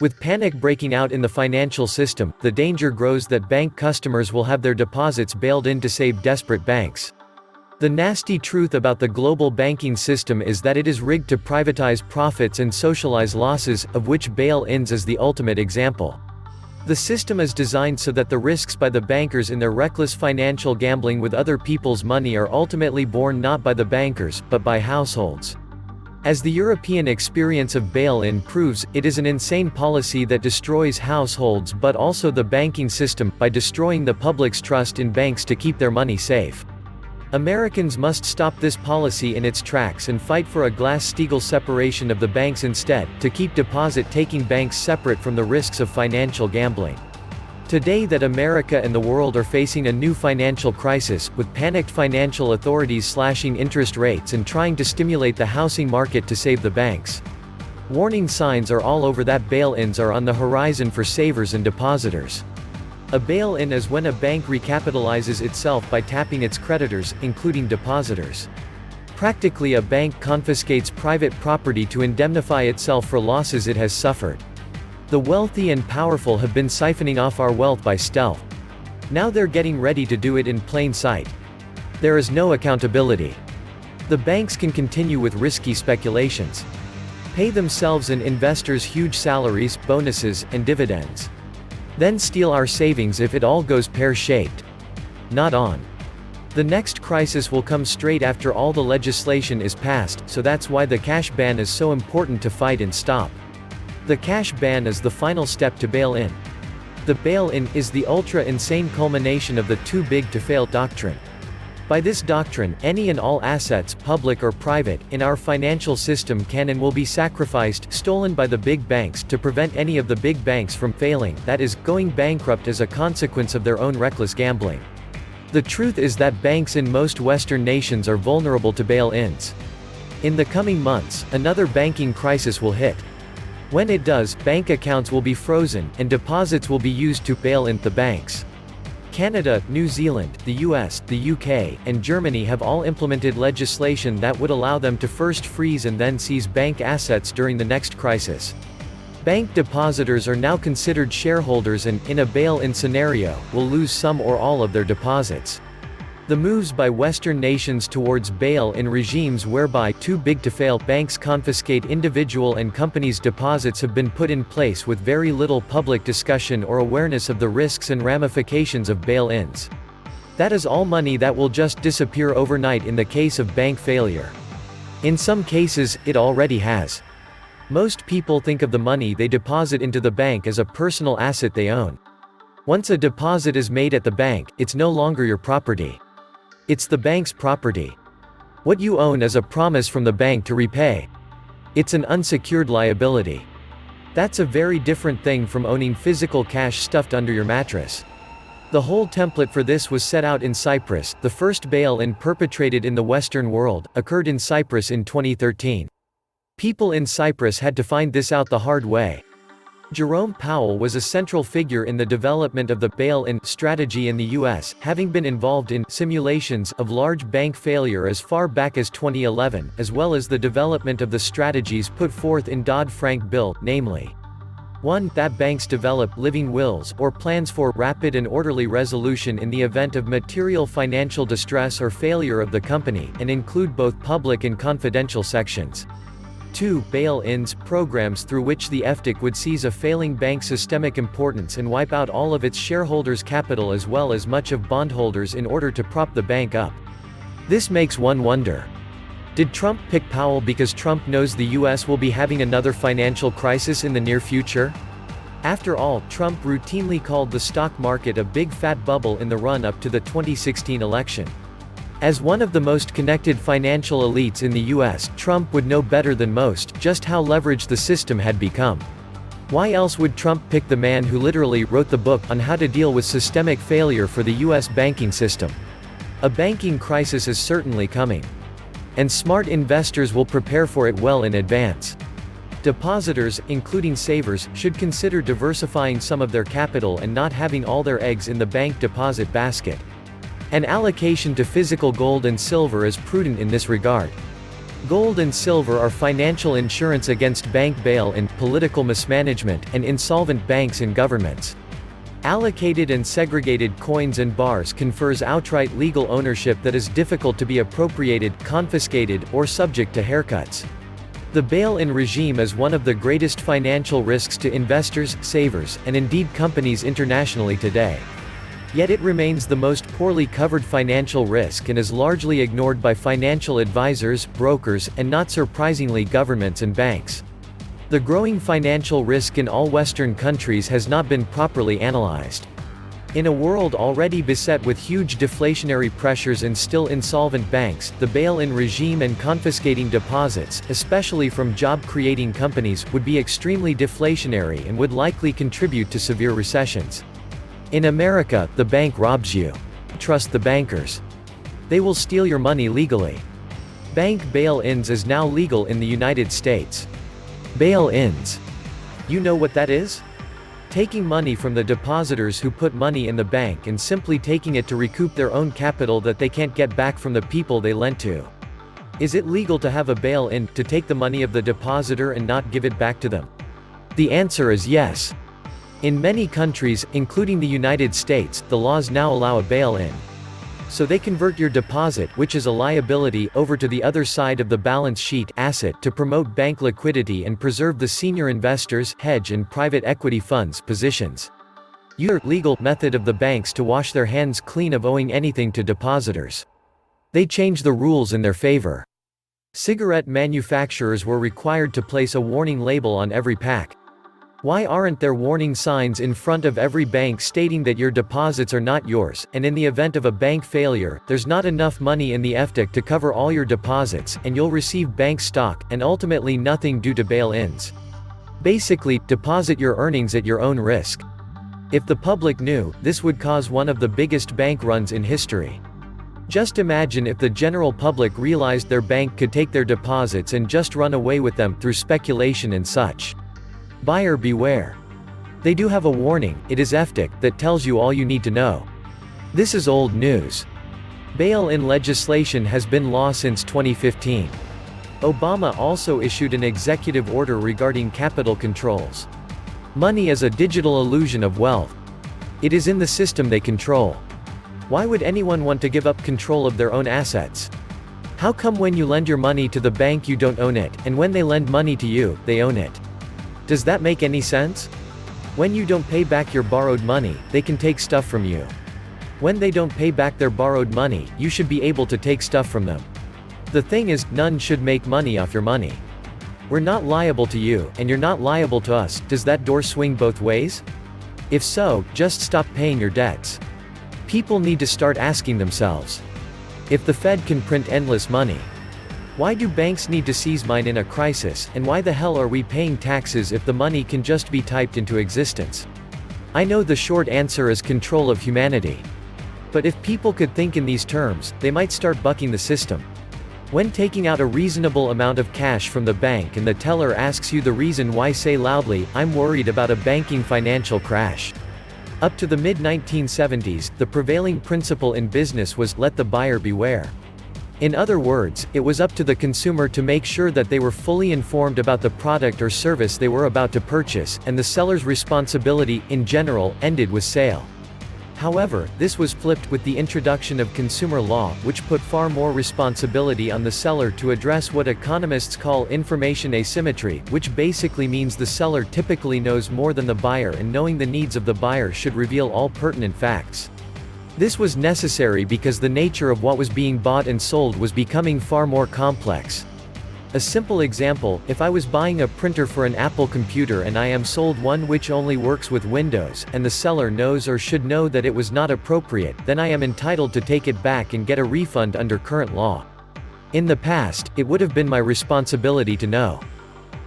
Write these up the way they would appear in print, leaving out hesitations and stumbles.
With panic breaking out in the financial system, the danger grows that bank customers will have their deposits bailed in to save desperate banks. The nasty truth about the global banking system is that it is rigged to privatize profits and socialize losses, of which bail-ins is the ultimate example. The system is designed so that the risks by the bankers in their reckless financial gambling with other people's money are ultimately borne not by the bankers, but by households. As the European experience of bail-in proves, it is an insane policy that destroys households but also the banking system, by destroying the public's trust in banks to keep their money safe. Americans must stop this policy in its tracks and fight for a Glass-Steagall separation of the banks instead, to keep deposit-taking banks separate from the risks of financial gambling. Today that America and the world are facing a new financial crisis, with panicked financial authorities slashing interest rates and trying to stimulate the housing market to save the banks. Warning signs are all over that bail-ins are on the horizon for savers and depositors. A bail-in is when a bank recapitalizes itself by tapping its creditors, including depositors. Practically, a bank confiscates private property to indemnify itself for losses it has suffered. The wealthy and powerful have been siphoning off our wealth by stealth. Now they're getting ready to do it in plain sight. There is no accountability. The banks can continue with risky speculations, pay themselves and investors huge salaries, bonuses, and dividends, then steal our savings if it all goes pear-shaped. Not on. The next crisis will come straight after all the legislation is passed, so that's why the cash ban is so important to fight and stop. The cash ban is the final step to bail-in. The bail-in is the ultra-insane culmination of the too big to fail doctrine. By this doctrine, any and all assets, public or private, in our financial system can and will be sacrificed, stolen by the big banks, to prevent any of the big banks from failing, that is, going bankrupt as a consequence of their own reckless gambling. The truth is that banks in most Western nations are vulnerable to bail-ins. In the coming months, another banking crisis will hit. When it does, bank accounts will be frozen, and deposits will be used to bail in the banks. Canada, New Zealand, the US, the UK, and Germany have all implemented legislation that would allow them to first freeze and then seize bank assets during the next crisis. Bank depositors are now considered shareholders and, in a bail-in scenario, will lose some or all of their deposits. The moves by Western nations towards bail-in regimes whereby too big to fail banks confiscate individual and companies' deposits have been put in place with very little public discussion or awareness of the risks and ramifications of bail-ins. That is all money that will just disappear overnight in the case of bank failure. In some cases, it already has. Most people think of the money they deposit into the bank as a personal asset they own. Once a deposit is made at the bank, it's no longer your property. It's the bank's property. What you own is a promise from the bank to repay. It's an unsecured liability. That's a very different thing from owning physical cash stuffed under your mattress. The whole template for this was set out in Cyprus. The first bail-in perpetrated in the Western world occurred in Cyprus in 2013. People in Cyprus had to find this out the hard way. Jerome Powell was a central figure in the development of the bail-in strategy in the US, having been involved in simulations of large bank failure as far back as 2011, as well as the development of the strategies put forth in Dodd-Frank bill, namely 1. That banks develop living wills, or plans for rapid and orderly resolution in the event of material financial distress or failure of the company, and include both public and confidential sections. 2. Bail-ins, programs through which the FDIC would seize a failing bank's systemic importance and wipe out all of its shareholders' capital as well as much of bondholders in order to prop the bank up. This makes one wonder. Did Trump pick Powell because Trump knows the US will be having another financial crisis in the near future? After all, Trump routinely called the stock market a big fat bubble in the run-up to the 2016 election. As one of the most connected financial elites in the US, Trump would know better than most just how leveraged the system had become. Why else would Trump pick the man who literally wrote the book on how to deal with systemic failure for the US banking system? A banking crisis is certainly coming. And smart investors will prepare for it well in advance. Depositors, including savers, should consider diversifying some of their capital and not having all their eggs in the bank deposit basket. An allocation to physical gold and silver is prudent in this regard. Gold and silver are financial insurance against bank bail-in, political mismanagement, and insolvent banks and governments. Allocated and segregated coins and bars confers outright legal ownership that is difficult to be appropriated, confiscated, or subject to haircuts. The bail-in regime is one of the greatest financial risks to investors, savers, and indeed companies internationally today. Yet it remains the most poorly covered financial risk and is largely ignored by financial advisors, brokers, and not surprisingly governments and banks. The growing financial risk in all Western countries has not been properly analyzed. In a world already beset with huge deflationary pressures and still insolvent banks, the bail-in regime and confiscating deposits, especially from job-creating companies, would be extremely deflationary and would likely contribute to severe recessions. In America, the bank robs you. Trust the bankers. They will steal your money legally. Bank bail-ins is now legal in the United States. Bail-ins. You know what that is? Taking money from the depositors who put money in the bank and simply taking it to recoup their own capital that they can't get back from the people they lent to. Is it legal to have a bail-in, to take the money of the depositor and not give it back to them? The answer is yes. In many countries, including the United States, the laws now allow a bail-in. So they convert your deposit, which is a liability, over to the other side of the balance sheet asset to promote bank liquidity and preserve the senior investors, hedge and private equity funds positions. Your legal method of the banks to wash their hands clean of owing anything to depositors. They change the rules in their favor. Cigarette manufacturers were required to place a warning label on every pack. Why aren't there warning signs in front of every bank stating that your deposits are not yours, and in the event of a bank failure, there's not enough money in the FDIC to cover all your deposits, and you'll receive bank stock, and ultimately nothing due to bail-ins? Basically, deposit your earnings at your own risk. If the public knew, this would cause one of the biggest bank runs in history. Just imagine if the general public realized their bank could take their deposits and just run away with them through speculation and such. Buyer beware. They do have a warning, it is FDIC, that tells you all you need to know. This is old news. Bail-in legislation has been law since 2015. Obama also issued an executive order regarding capital controls. Money is a digital illusion of wealth. It is in the system they control. Why would anyone want to give up control of their own assets? How come when you lend your money to the bank you don't own it, and when they lend money to you, they own it? Does that make any sense? When you don't pay back your borrowed money, they can take stuff from you. When they don't pay back their borrowed money, you should be able to take stuff from them. The thing is, none should make money off your money. We're not liable to you, and you're not liable to us. Does that door swing both ways? If so, just stop paying your debts. People need to start asking themselves, if the Fed can print endless money, why do banks need to seize mine in a crisis, and why the hell are we paying taxes if the money can just be typed into existence? I know the short answer is control of humanity. But if people could think in these terms, they might start bucking the system. When taking out a reasonable amount of cash from the bank and the teller asks you the reason why, say loudly, "I'm worried about a banking financial crash." Up to the mid-1970s, the prevailing principle in business was, let the buyer beware. In other words, it was up to the consumer to make sure that they were fully informed about the product or service they were about to purchase, and the seller's responsibility, in general, ended with sale. However, this was flipped with the introduction of consumer law, which put far more responsibility on the seller to address what economists call information asymmetry, which basically means the seller typically knows more than the buyer, and knowing the needs of the buyer should reveal all pertinent facts. This was necessary because the nature of what was being bought and sold was becoming far more complex. A simple example, if I was buying a printer for an Apple computer and I am sold one which only works with Windows, and the seller knows or should know that it was not appropriate, then I am entitled to take it back and get a refund under current law. In the past, it would have been my responsibility to know.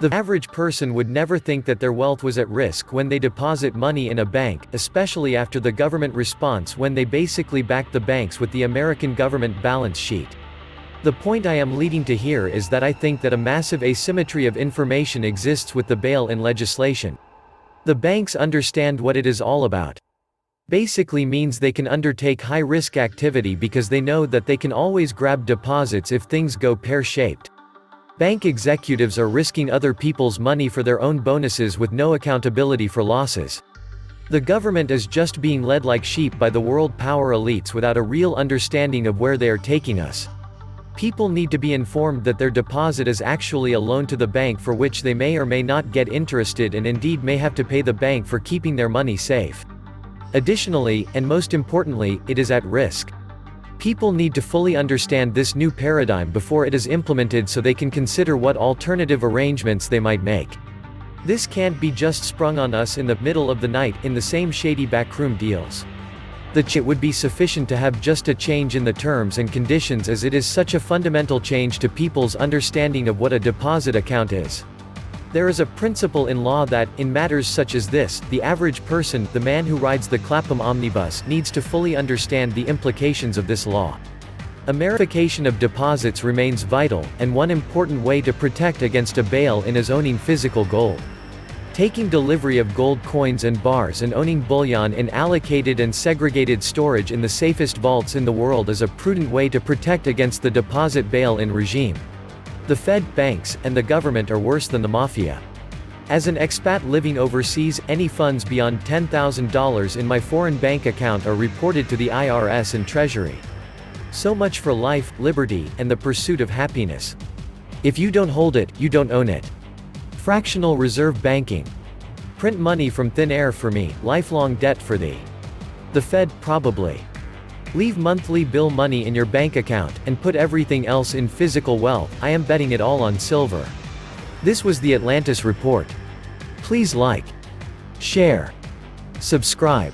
The average person would never think that their wealth was at risk when they deposit money in a bank, especially after the government response when they basically backed the banks with the American government balance sheet. The point I am leading to here is that I think that a massive asymmetry of information exists with the bail-in legislation. The banks understand what it is all about. Basically means they can undertake high-risk activity because they know that they can always grab deposits if things go pear-shaped. Bank executives are risking other people's money for their own bonuses with no accountability for losses. The government is just being led like sheep by the world power elites without a real understanding of where they are taking us. People need to be informed that their deposit is actually a loan to the bank for which they may or may not get interested and indeed may have to pay the bank for keeping their money safe. Additionally, and most importantly, it is at risk. People need to fully understand this new paradigm before it is implemented so they can consider what alternative arrangements they might make. This can't be just sprung on us in the middle of the night in the same shady backroom deals. It would be sufficient to have just a change in the terms and conditions, as it is such a fundamental change to people's understanding of what a deposit account is. There is a principle in law that, in matters such as this, the average person, the man who rides the Clapham omnibus, needs to fully understand the implications of this law. Amerification of deposits remains vital, and one important way to protect against a bail-in is owning physical gold. Taking delivery of gold coins and bars and owning bullion in allocated and segregated storage in the safest vaults in the world is a prudent way to protect against the deposit bail-in regime. The Fed, banks, and the government are worse than the mafia. As an expat living overseas, any funds beyond $10,000 in my foreign bank account are reported to the IRS and Treasury. So much for life, liberty, and the pursuit of happiness. If you don't hold it, you don't own it. Fractional reserve banking. Print money from thin air for me, lifelong debt for thee. The Fed, probably. Leave monthly bill money in your bank account, and put everything else in physical wealth. I am betting it all on silver. This was the Atlantis Report. Please like, share, subscribe.